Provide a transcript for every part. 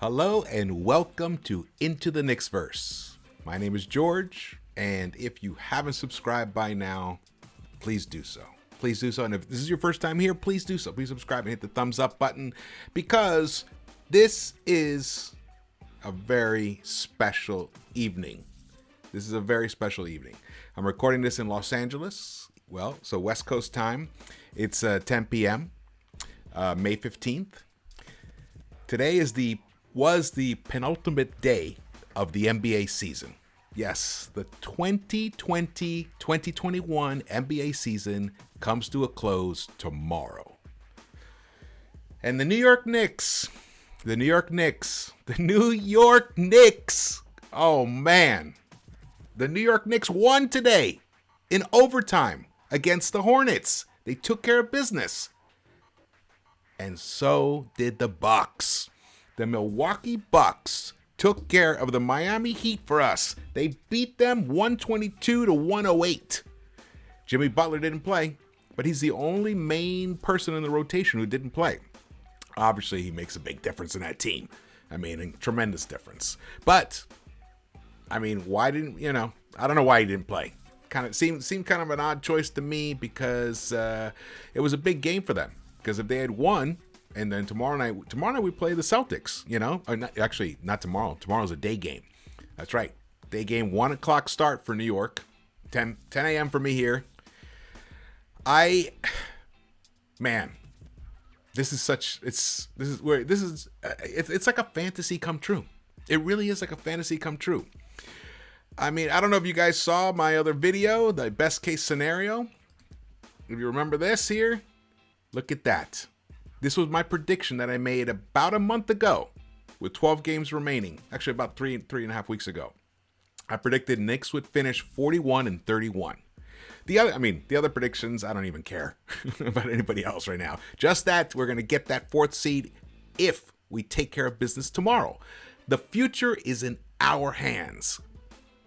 Hello and welcome to Into the Knicks-Verse. My name is George, and if you haven't subscribed by now, please do so. Please do so, and if this is your first time here, please do so. Please subscribe and hit the thumbs up button, because this is a very special evening. This is a very special evening. I'm recording this in Los Angeles, so West Coast time. It's 10 p.m., May 15th. Today was the penultimate day of the NBA season. Yes, the 2020-2021 NBA season comes to a close tomorrow. And the New York Knicks, oh man. The New York Knicks won today in overtime against the Hornets. They took care of business. And so did the Bucks. The Milwaukee Bucks took care of the Miami Heat for us. They beat them 122-108. Jimmy Butler didn't play, but he's the only main person in the rotation who didn't play. Obviously, he makes a big difference in that team. I mean, a tremendous difference. But, I mean, why didn't, I don't know why he didn't play. Kind of seemed kind of an odd choice to me, because it was a big game for them. Because if they had won, and then tomorrow night we play the Celtics, Or not tomorrow. Tomorrow's a day game. That's right. Day game, 1 o'clock start for New York. 10 a.m. for me here. This is like a fantasy come true. It really is like a fantasy come true. I mean, I don't know if you guys saw my other video, the best case scenario. If you remember this here, look at that. This was my prediction that I made about a month ago with 12 games remaining. Actually, about three and a half weeks ago. I predicted Knicks would finish 41-31. The other predictions, I don't even care about anybody else right now. Just that we're going to get that 4th seed if we take care of business tomorrow. The future is in our hands.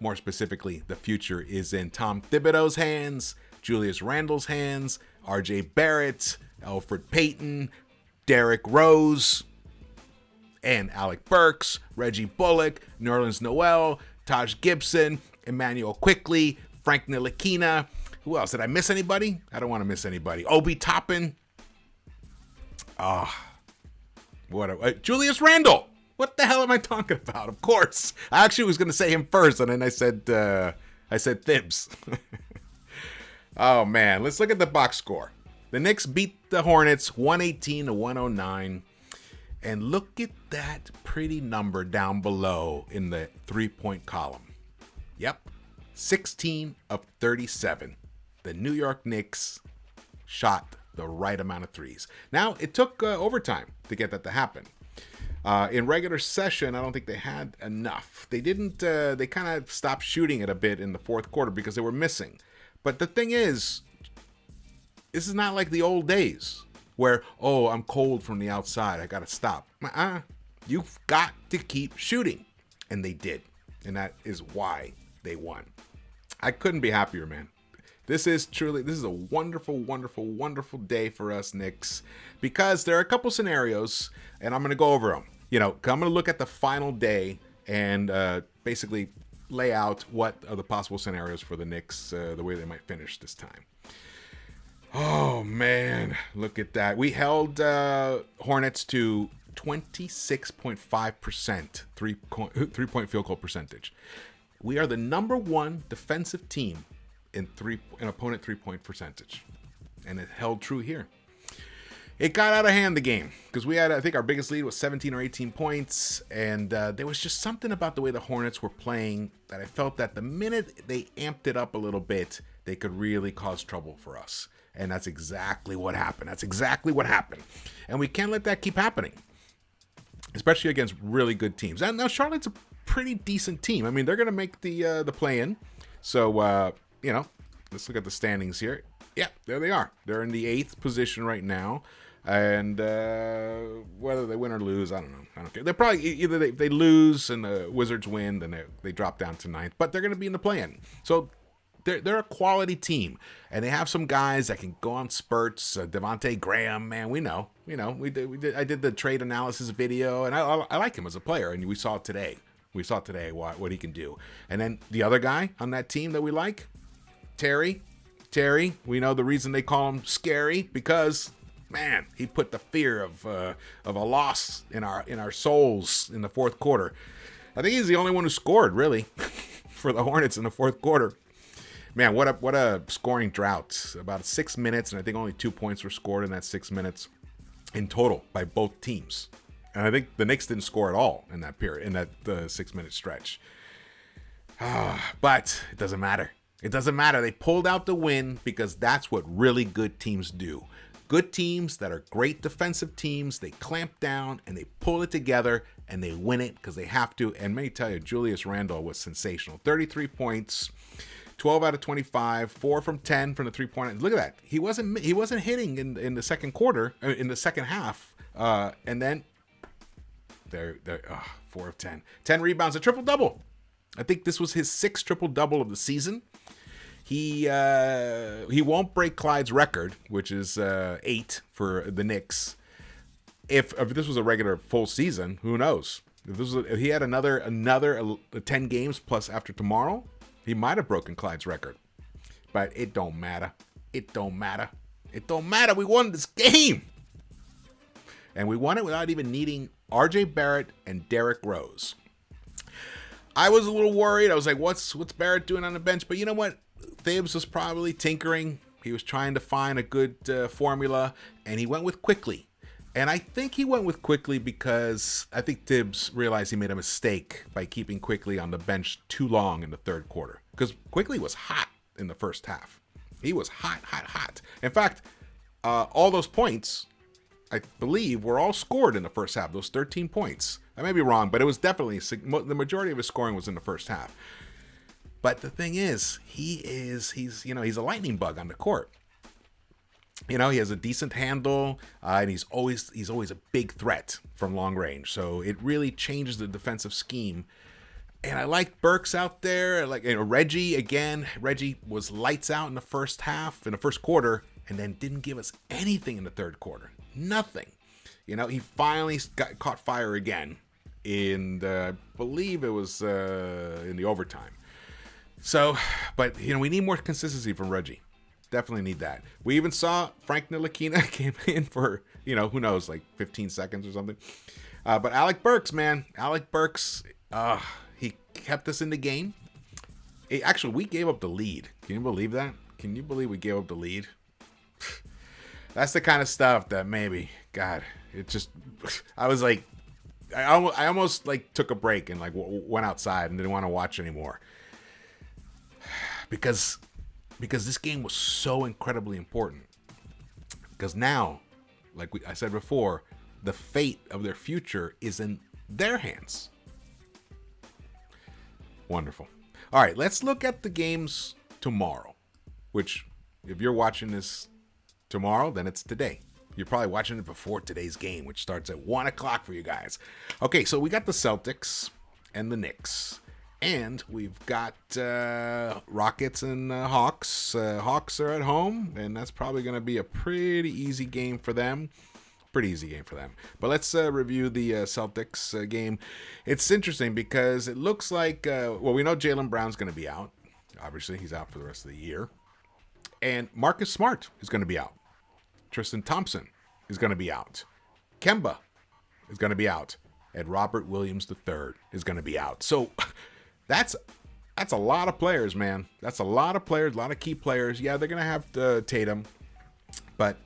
More specifically, the future is in Tom Thibodeau's hands, Julius Randle's hands, RJ Barrett, Alfred Payton, Derrick Rose, and Alec Burks, Reggie Bullock, Nerlens Noel, Taj Gibson, Emmanuel Quickley, Frank Ntilikina. Who else? Did I miss anybody? I don't want to miss anybody. Obi Toppin. Julius Randle. What the hell am I talking about? Of course. I actually was going to say him first, and then I said Thibs. Oh, man. Let's look at the box score. The Knicks beat the Hornets 118-109. And look at that pretty number down below in the 3-point column. Yep. 16 of 37. The New York Knicks shot the right amount of threes. Now, it took overtime to get that to happen. In regular session, I don't think they had enough. They didn't. They kind of stopped shooting it a bit in the fourth quarter because they were missing. But the thing is, this is not like the old days where, I'm cold from the outside, I got to stop. You've got to keep shooting. And they did. And that is why they won. I couldn't be happier, man. This is a wonderful, wonderful, wonderful day for us Knicks, because there are a couple scenarios, and I'm going to go over them. I'm going to look at the final day and basically lay out what are the possible scenarios for the Knicks, the way they might finish this time. Oh, man, look at that. We held Hornets to 26.5% three-point field goal percentage. We are the number 1 defensive team in opponent three-point percentage. And it held true here. It got out of hand, the game, because we had, I think our biggest lead was 17 or 18 points. And there was just something about the way the Hornets were playing that I felt that the minute they amped it up a little bit, they could really cause trouble for us. And that's exactly what happened. And we can't let that keep happening, especially against really good teams. And now Charlotte's a pretty decent team. I mean, they're going to make the play-in. So, let's look at the standings here. Yeah, there they are. They're in the 8th position right now. And whether they win or lose, I don't know. I don't care. They're probably either they lose and the Wizards win, then they drop down to 9th. But they're going to be in the play-in. So they're a quality team, and they have some guys that can go on spurts. Devontae Graham, man, we know. We did. I did the trade analysis video, and I like him as a player, and we saw it today. We saw today what he can do. And then the other guy on that team that we like, Terry. We know the reason they call him Scary because, man, he put the fear of a loss in our souls in the fourth quarter. I think he's the only one who scored really for the Hornets in the fourth quarter. Man, what a scoring drought! About 6 minutes, and I think only 2 points were scored in that 6 minutes in total by both teams. And I think the Knicks didn't score at all in that period, in that 6 minute stretch. But it doesn't matter. It doesn't matter. They pulled out the win because that's what really good teams do. Good teams that are great defensive teams, they clamp down and they pull it together and they win it because they have to. And let me tell you, Julius Randle was sensational. 33 points, 12 out of 25, 4 from 10 from the three-point. Look at that. He wasn't hitting in the second quarter, in the second half. And then 4 of 10. 10 rebounds, a triple-double. I think this was his 6th triple-double of the season. He won't break Clyde's record, which is 8 for the Knicks. If this was a regular full season, who knows? If he had another 10 games plus after tomorrow, he might have broken Clyde's record. But it don't matter. It don't matter. It don't matter. We won this game. And we won it without even needing R.J. Barrett and Derrick Rose. I was a little worried. I was like, what's Barrett doing on the bench? But you know what? Thibs was probably tinkering. He was trying to find a good formula, and he went with Quickly. And I think he went with Quickly because I think Thibs realized he made a mistake by keeping Quickly on the bench too long in the third quarter. Because Quickly was hot in the first half. He was hot. In fact, all those points, I believe, were all scored in the first half. Those 13 points. I may be wrong, but it was definitely the majority of his scoring was in the first half. But the thing is, he's a lightning bug on the court. He has a decent handle, and he's always a big threat from long range. So it really changes the defensive scheme. And I like Burks out there. Like Reggie again. Reggie was lights out in the first quarter, and then didn't give us anything in the third quarter. Nothing. He finally caught fire again in I believe it was in the overtime. So, but we need more consistency from Reggie. Definitely need that. We even saw Frank Ntilikina came in for, who knows, like 15 seconds or something. But Alec Burks, he kept us in the game. Actually, we gave up the lead. Can you believe that? Can you believe we gave up the lead? That's the kind of stuff that maybe, God, it just, I was like, I almost like took a break and like went outside and didn't want to watch anymore. Because this game was so incredibly important. Because now, like I said before, the fate of their future is in their hands. Wonderful. All right, let's look at the games tomorrow. Which, if you're watching this tomorrow, then it's today. You're probably watching it before today's game, which starts at 1 o'clock for you guys. Okay, so we got the Celtics and the Knicks. And we've got Rockets and Hawks. Hawks are at home, and that's probably going to be a pretty easy game for them. But let's review the Celtics game. It's interesting because it looks like, we know Jaylen Brown's going to be out. Obviously, he's out for the rest of the year. And Marcus Smart is going to be out. Tristan Thompson is going to be out. Kemba is going to be out. And Robert Williams III is going to be out. So that's a lot of players, man. That's a lot of players, a lot of key players. Yeah, they're going to have Tatum, but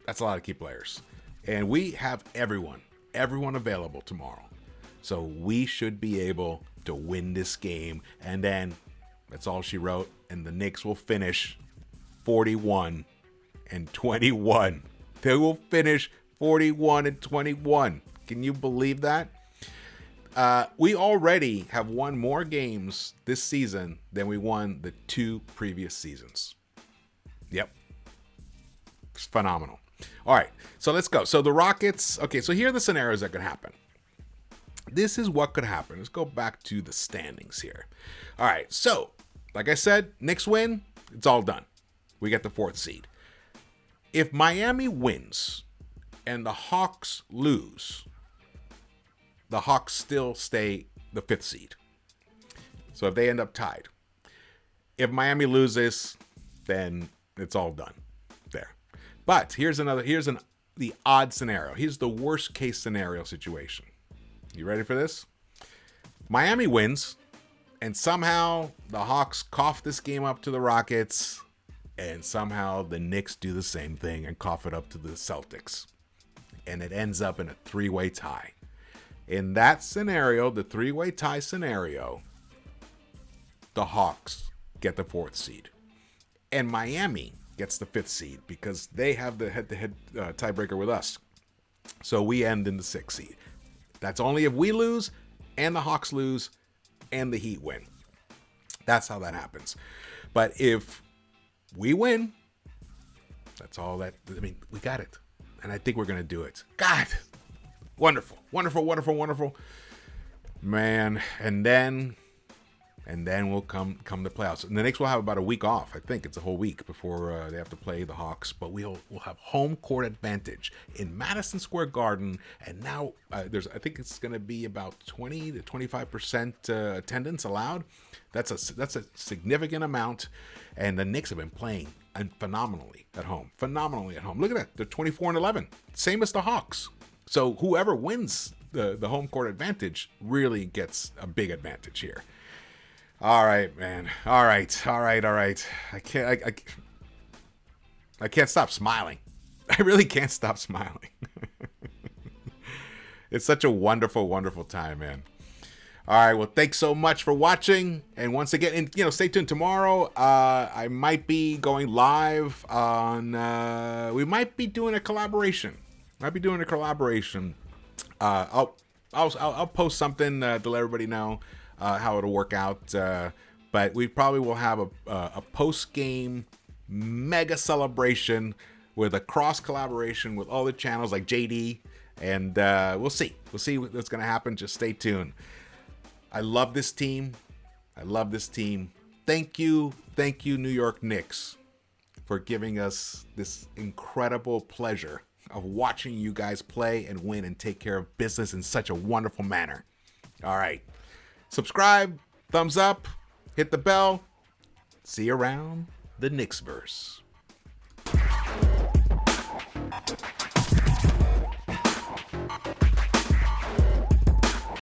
that's a lot of key players. And we have everyone available tomorrow. So we should be able to win this game. And then that's all she wrote. And the Knicks will finish 41-21. They will finish 41-21. Can you believe that? We already have won more games this season than we won the 2 previous seasons. Yep. It's phenomenal. All right, so let's go. So the Rockets, okay, so here are the scenarios that could happen. This is what could happen. Let's go back to the standings here. All right, so like I said, Knicks win, it's all done. We get the 4th seed. If Miami wins and the Hawks lose, the Hawks still stay the 5th seed. So if they end up tied. If Miami loses, then it's all done there. But here's the odd scenario. Here's the worst case scenario situation. You ready for this? Miami wins, and somehow the Hawks cough this game up to the Rockets, and somehow the Knicks do the same thing and cough it up to the Celtics. And it ends up in a 3-way tie. In that scenario, the 3-way tie scenario, the Hawks get the 4th seed. And Miami gets the 5th seed because they have the head-to-head tiebreaker with us. So we end in the 6th seed. That's only if we lose and the Hawks lose and the Heat win. That's how that happens. But if we win, that's all that, I mean, we got it. And I think we're going to do it. God, wonderful, wonderful, wonderful, wonderful. Man, and then we'll come the playoffs. And the Knicks will have about a week off. I think it's a whole week before they have to play the Hawks. But we'll have home court advantage in Madison Square Garden. And now I think it's going to be about 20 to 25% attendance allowed. That's a significant amount. And the Knicks have been playing phenomenally at home. Look at that. They're 24-11. Same as the Hawks. So whoever wins the home court advantage really gets a big advantage here. All right, man. All right. I can't stop smiling. I really can't stop smiling. It's such a wonderful, wonderful time, man. All right. Well, thanks so much for watching. And once again, stay tuned tomorrow. I might be going live on. We might be doing a collaboration. I'll post something to let everybody know how it'll work out. But we probably will have a post-game mega celebration with a cross collaboration with all the channels like JD. And we'll see what's going to happen. Just stay tuned. I love this team. Thank you, New York Knicks, for giving us this incredible pleasure of watching you guys play and win and take care of business in such a wonderful manner. All right. Subscribe, thumbs up, hit the bell. See you around the Knicks-Verse.